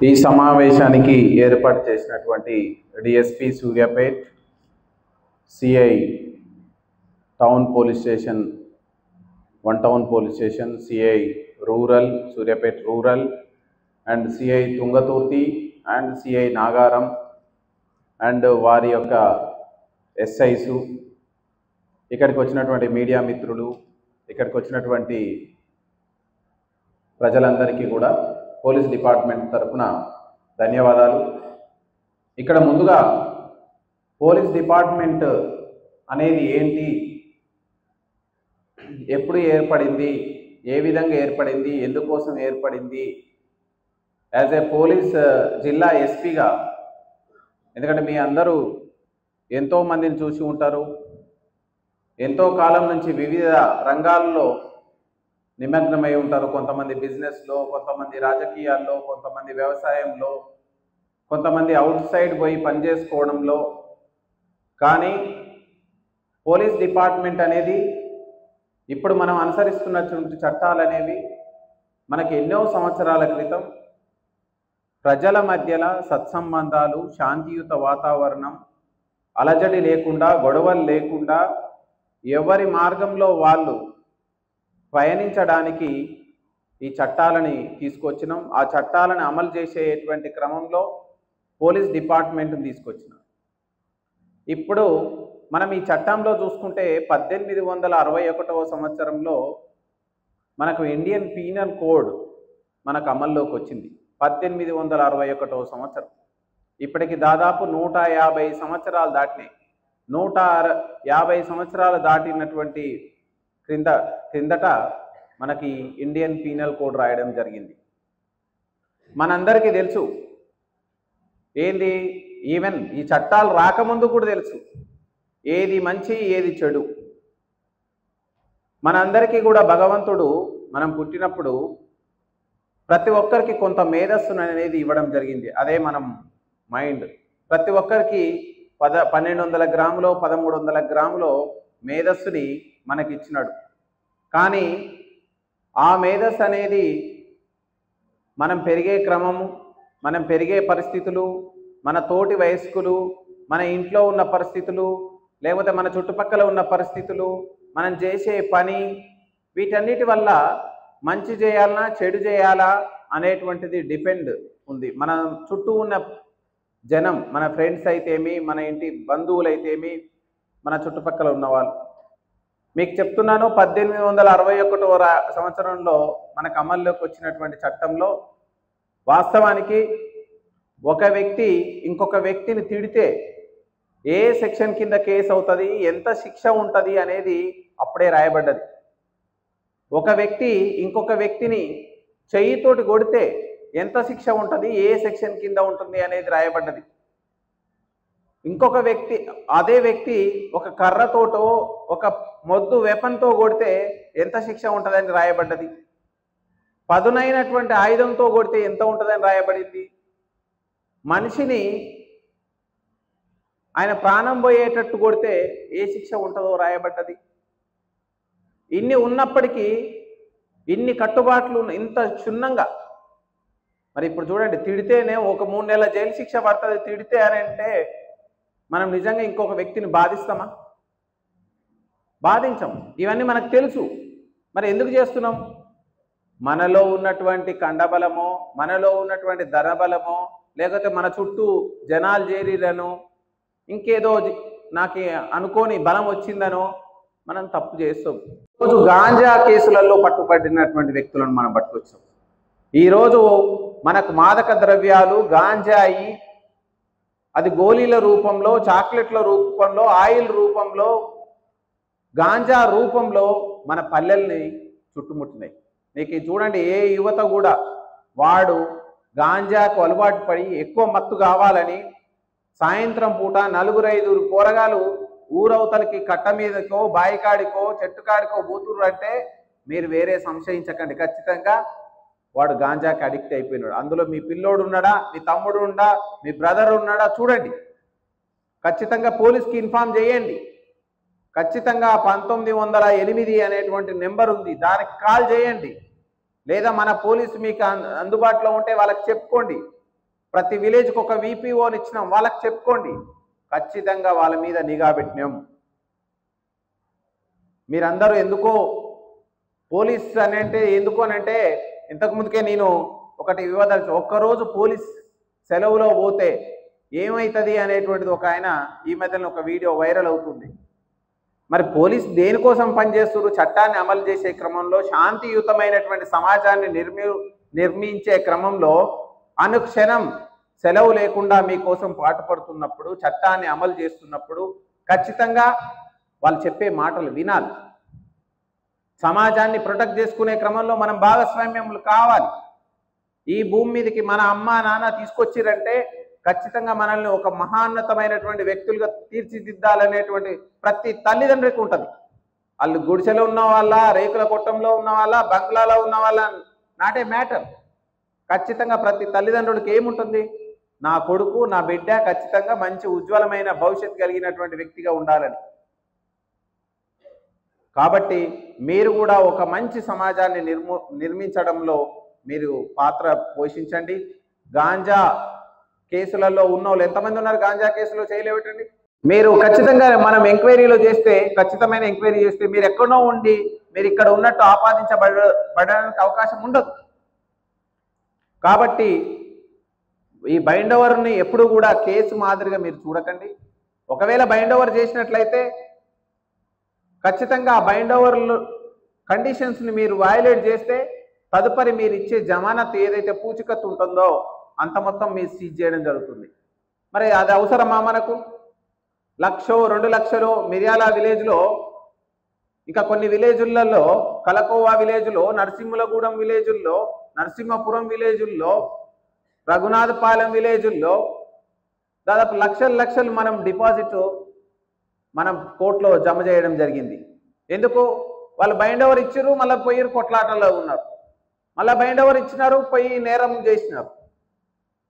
ఈ సమావేశానికి ఏర్పాటు చేసినటువంటి DSP Suryapet, CI town police station, one town police station, CI rural Suryapet rural and CI Thungathurthi and CI Nagaram and వారి యొక్క ఎస్ఐసు, ఇక్కడికి వచ్చినటువంటి మీడియా మిత్రులు, ఇక్కడికి వచ్చినటువంటి ప్రజలందరికీ కూడా పోలీస్ డిపార్ట్మెంట్ తరఫున ధన్యవాదాలు. ఇక్కడ ముందుగా పోలీస్ డిపార్ట్మెంట్ అనేది ఏంటి, ఎప్పుడు ఏర్పడింది, ఏ విధంగా ఏర్పడింది, ఎందుకోసం ఏర్పడింది, యాజ్ ఏ పోలీస్ జిల్లా ఎస్పీగా, ఎందుకంటే మీ అందరూ ఎంతోమందిని చూసి ఉంటారు, ఎంతో కాలం నుంచి వివిధ రంగాల్లో నిమగ్నమై ఉంటారు. కొంతమంది బిజినెస్లో, కొంతమంది రాజకీయాల్లో, కొంతమంది వ్యవసాయంలో, కొంతమంది అవుట్ సైడ్ పోయి పనిచేసుకోవడంలో. కానీ పోలీస్ డిపార్ట్మెంట్ అనేది ఇప్పుడు మనం అనుసరిస్తున్నటువంటి చట్టాలు అనేవి మనకి ఎన్నో సంవత్సరాల క్రితం ప్రజల మధ్యలో సత్సంబంధాలు, శాంతియుత వాతావరణం, అలజడి లేకుండా, గొడవలు లేకుండా ఎవరి మార్గంలో వాళ్ళు పయనించడానికి ఈ చట్టాలని తీసుకొచ్చినాం. ఆ చట్టాలను అమలు చేసేటువంటి క్రమంలో పోలీస్ డిపార్ట్మెంట్ని తీసుకొచ్చినాం. ఇప్పుడు మనం ఈ చట్టంలో చూసుకుంటే 1861వ సంవత్సరంలో మనకు ఇండియన్ పీనల్ కోడ్ మనకు అమల్లోకి వచ్చింది. 1861వ సంవత్సరం. ఇప్పటికి దాదాపు 150 సంవత్సరాలు దాటినాయి. 150 సంవత్సరాలు దాటినటువంటి క్రిందట మనకి ఇండియన్ పీనల్ కోడ్ రాయడం జరిగింది. మనందరికీ తెలుసు ఏంది, ఈవెన్ ఈ చట్టాలు రాకముందు కూడా తెలుసు ఏది మంచి ఏది చెడు. మనందరికీ కూడా భగవంతుడు మనం పుట్టినప్పుడు ప్రతి ఒక్కరికి కొంత మేధస్సును అనేది ఇవ్వడం జరిగింది. అదే మనం మైండ్. ప్రతి ఒక్కరికి 1200 గ్రాములో 1300 గ్రాములో మేధస్సుని మనకి ఇచ్చినాడు. కానీ ఆ మేధస్సు అనేది మనం పెరిగే క్రమము, మనం పెరిగే పరిస్థితులు, మన తోటి వయస్కులు, మన ఇంట్లో ఉన్న పరిస్థితులు, లేకపోతే మన చుట్టుపక్కల ఉన్న పరిస్థితులు, మనం చేసే పని, వీటన్నిటి వల్ల మంచి చేయాలన్నా చెడు చేయాలా అనేటువంటిది డిపెండ్ ఉంది. మన చుట్టూ ఉన్న జనం, మన ఫ్రెండ్స్ అయితేమి, మన ఇంటి బంధువులు అయితేమి, మన చుట్టుపక్కల ఉన్నవాళ్ళు. మీకు చెప్తున్నాను, 1861వ సంవత్సరంలో మనకు అమల్లోకి వచ్చినటువంటి చట్టంలో వాస్తవానికి ఒక వ్యక్తి ఇంకొక వ్యక్తిని తిడితే ఏ సెక్షన్ కింద కేసు అవుతుంది, ఎంత శిక్ష ఉంటుంది అనేది అప్పుడే రాయబడ్డది. ఒక వ్యక్తి ఇంకొక వ్యక్తిని చెయ్యితోటి కొడితే ఎంత శిక్ష ఉంటుంది, ఏ సెక్షన్ కింద ఉంటుంది అనేది రాయబడ్డది. ఇంకొక వ్యక్తి, అదే వ్యక్తి ఒక కర్రతోటో ఒక మొద్దు వెపన్తో కొడితే ఎంత శిక్ష ఉంటుందని రాయబడ్డది. పదునైనటువంటి ఆయుధంతో కొడితే ఎంత ఉంటుందని రాయబడింది. మనిషిని ఆయన ప్రాణం పోయేటట్టు కొడితే ఏ శిక్ష ఉంటుందో రాయబడ్డది. ఇన్ని ఉన్నప్పటికీ, ఇన్ని కట్టుబాట్లు ఇంత క్షుణ్ణంగా, మరి ఇప్పుడు చూడండి, తిడితేనే ఒక 3 నెలల జైలు శిక్ష పడుతుంది. తిడితే అని అంటే మనం నిజంగా ఇంకొక వ్యక్తిని బాధిస్తామా? బాధించం. ఇవన్నీ మనకు తెలుసు. మరి ఎందుకు చేస్తున్నాం? మనలో ఉన్నటువంటి కండబలమో, మనలో ఉన్నటువంటి ధనబలమో, లేకపోతే మన చుట్టూ జనాలు చేరిరనో, ఇంకేదో నాకు అనుకోని బలం వచ్చిందనో మనం తప్పు చేస్తాం. ఈరోజు గాంజా కేసులలో పట్టుబడినటువంటి వ్యక్తులను మనం పట్టుకొచ్చాం. ఈరోజు మనకు మాదక ద్రవ్యాలు, గాంజాయి, అది గోళీల రూపంలో, చాక్లెట్ల రూపంలో, ఆయిల్ రూపంలో, గాంజా రూపంలో మన పల్లెల్ని చుట్టుముట్టినాయి. మీకు చూడండి, ఏ యువత కూడా వాడు గాంజాకు అలవాటు పడి ఎక్కువ మత్తు కావాలని సాయంత్రం పూట 4-5 పోరగాలు ఊరవతలకి కట్ట మీదకో, బాయికాడికో, చెట్టుకాడికో బూతురు అంటే మీరు వేరే సంశయించకండి, ఖచ్చితంగా వాడు గాంజాకి అడిక్ట్ అయిపోయినాడు. అందులో మీ పిల్లోడు ఉన్నాడా, మీ తమ్ముడు ఉన్నాడా, మీ బ్రదర్ ఉన్నాడా చూడండి. ఖచ్చితంగా పోలీస్కి ఇన్ఫార్మ్ చేయండి. ఖచ్చితంగా 1908 అనేటువంటి నెంబర్ ఉంది, దానికి కాల్ చేయండి. లేదా మన పోలీసు మీకు అందుబాటులో ఉంటే వాళ్ళకి చెప్పుకోండి. ప్రతి విలేజ్కి ఒక విపిఓని ఇచ్చినాం, వాళ్ళకి చెప్పుకోండి. ఖచ్చితంగా వాళ్ళ మీద నిఘా పెట్టినాం. మీరందరూ ఎందుకో పోలీస్ అని అంటే ఎందుకు అని అంటే, ఇంతకుముందుకే నేను ఒకటి వివాదాలు, ఒక్కరోజు పోలీస్ సెలవులో పోతే ఏమవుతుంది అనేటువంటిది ఒక ఆయన ఈ మధ్యన ఒక వీడియో వైరల్ అవుతుంది. మరి పోలీస్ దేనికోసం పనిచేస్తున్నారు? చట్టాన్ని అమలు చేసే క్రమంలో, శాంతియుతమైనటువంటి సమాజాన్ని నిర్మించే క్రమంలో అనుక్షణం సెలవు లేకుండా మీకోసం పాటుపడుతున్నప్పుడు, చట్టాన్ని అమలు చేస్తున్నప్పుడు ఖచ్చితంగా వాళ్ళు చెప్పే మాటలు వినాలి. సమాజాన్ని ప్రొటెక్ట్ చేసుకునే క్రమంలో మనం భాగస్వామ్యములు కావాలి. ఈ భూమి మీదకి మన అమ్మ నాన్న తీసుకొచ్చిరంటే ఖచ్చితంగా మనల్ని ఒక మహాన్నతమైనటువంటి వ్యక్తులుగా తీర్చిదిద్దాలనేటువంటి ప్రతి తల్లిదండ్రికి ఉంటుంది. వాళ్ళు గుడిసెలో ఉన్న వాళ్ళ, రేకుల కొట్టంలో ఉన్న వాళ్ళ, బంగ్లాలో ఉన్న వాళ్ళ నాటే మ్యాటర్. ఖచ్చితంగా ప్రతి తల్లిదండ్రులకి ఏముంటుంది? నా కొడుకు, నా బిడ్డ ఖచ్చితంగా మంచి ఉజ్వలమైన భవిష్యత్తు కలిగినటువంటి వ్యక్తిగా ఉండాలని. కాబట్టి మీరు కూడా ఒక మంచి సమాజాన్ని నిర్మించడంలో మీరు పాత్ర పోషించండి. గాంజా కేసులలో ఉన్నోళ్ళు ఎంతమంది ఉన్నారు? గాంజా కేసులో చేయలేవటండి. మీరు ఖచ్చితంగా మనం ఎంక్వైరీలో చేస్తే, ఖచ్చితమైన ఎంక్వైరీ చేస్తే మీరు ఎక్కడో ఉండి మీరు ఇక్కడ ఉన్నట్టు ఆపాదించబడడానికి అవకాశం ఉండదు. కాబట్టి ఈ బైండ్ ఓవర్ని ఎప్పుడు కూడా కేసు మాదిరిగా మీరు చూడకండి. ఒకవేళ బైండ్ ఓవర్ చేసినట్లయితే ఖచ్చితంగా ఆ బైండ్ ఓవర్ కండిషన్స్ని మీరు వయలేట్ చేస్తే తదుపరి మీరు ఇచ్చే జమానత్ ఏదైతే పూచికత్తు ఉంటుందో అంత మొత్తం మీరు సీజ్ చేయడం జరుగుతుంది. మరి అది అవసరమా మనకు? 1,00,000 2 లక్షలు మిర్యాల విలేజ్లో, ఇంకా కొన్ని విలేజులలో, కలకోవా విలేజ్లో, నరసింహులగూడెం విలేజుల్లో, నరసింహపురం విలేజుల్లో, రఘునాథపాలెం విలేజుల్లో దాదాపు లక్షలు మనం డిపాజిట్ మనం కోర్టులో జమ చేయడం జరిగింది. ఎందుకు? వాళ్ళు బైండ్ ఓవర్ ఇచ్చారు, మళ్ళీ పోయి కొట్లాటలో ఉన్నారు, మళ్ళీ బైండ్ ఓవర్ ఇచ్చినారు, పోయి నేరం చేసినారు.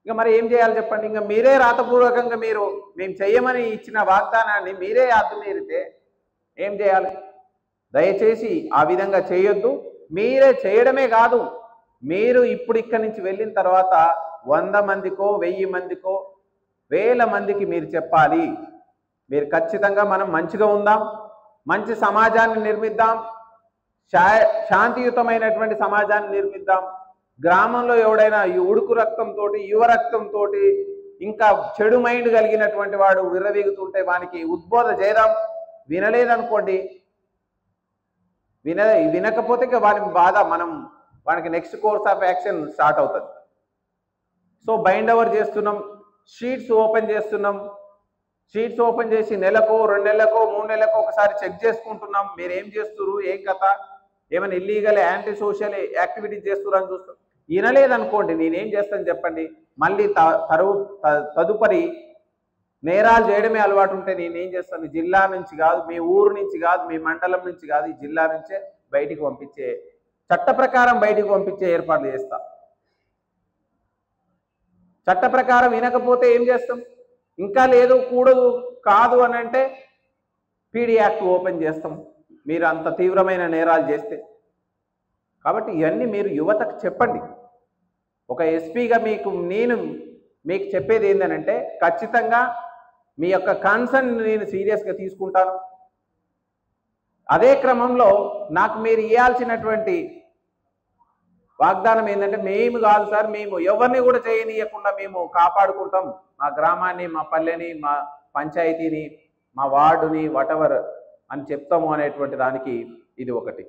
ఇక మరి ఏం చేయాలి చెప్పండి? ఇంకా మీరే రాతపూర్వకంగా మేము చెయ్యమని ఇచ్చిన వాగ్దానాన్ని మీరే అడ్డు మీరితే ఏం చేయాలి? దయచేసి ఆ విధంగా చేయొద్దు. మీరే చేయడమే కాదు, మీరు ఇప్పుడు ఇక్కడి నుంచి వెళ్ళిన తర్వాత 100 మందికో 1000 మందికో 1000 మందికి మీరు చెప్పాలి. మీరు ఖచ్చితంగా మనం మంచిగా ఉందాం, మంచి సమాజాన్ని నిర్మిద్దాం, శాంతియుతమైనటువంటి సమాజాన్ని నిర్మిద్దాం. గ్రామంలో ఎవడైనా ఈ ఉడుకు రక్తంతో, యువ రక్తంతో, ఇంకా చెడు మైండ్ కలిగినటువంటి వాడు విర్రవీగుతుంటే వానికి ఉద్బోధ చేద్దాం. వినలేదనుకోండి, వినకపోతే ఇక వానికి బాధ, వానికి next course of action start అవుతుంది. సో బైండ్ ఓవర్ చేస్తున్నాం, షీట్స్ ఓపెన్ చేస్తున్నాం. షీట్స్ ఓపెన్ చేసి నెలకో 2 నెలలకో 3 నెలలకో ఒకసారి చెక్ చేసుకుంటున్నాం. మీరు ఏం చేస్తున్నారు, ఏం కథ, ఏమైనా ఇల్లీగల్ యాంటీ సోషల్ యాక్టివిటీస్ చేస్తున్నారు అని చూస్తాం. వినలేదనుకోండి, నేనేం చేస్తాను చెప్పండి? మళ్ళీ తదుపరి నేరాలు చేయడమే అలవాటు ఉంటే నేనేం చేస్తాను? జిల్లా నుంచి కాదు, మీ ఊరు నుంచి కాదు, మీ మండలం నుంచి కాదు, ఈ జిల్లా నుంచే బయటికి పంపించే, చట్ట ప్రకారం బయటికి పంపించే ఏర్పాట్లు చేస్తా. చట్ట ప్రకారం వినకపోతే ఏం చేస్తాం? ఇంకా లేదు, కూడదు, కాదు అని అంటే పీడీ యాక్ట్ ఓపెన్ చేస్తాం, మీరు అంత తీవ్రమైన నేరాలు చేస్తే. కాబట్టి ఇవన్నీ మీరు యువతకు చెప్పండి. ఒక ఎస్పీగా నేను మీకు చెప్పేది ఏంటంటే, ఖచ్చితంగా మీ యొక్క కన్సర్న్ నేను సీరియస్గా తీసుకుంటాను. అదే క్రమంలో నాకు మీరు ఇవ్వాల్సినటువంటి వాగ్దానం ఏంటంటే, మేము కాదు సార్, మేము ఎవరిని కూడా చేయనీయకుండా మేము కాపాడుకుంటాం మా గ్రామాన్ని, మా పల్లెని, మా పంచాయతీని, మా వార్డుని, వాటెవర్ అని చెప్తాము అనేటువంటి దానికి ఇది ఒకటి.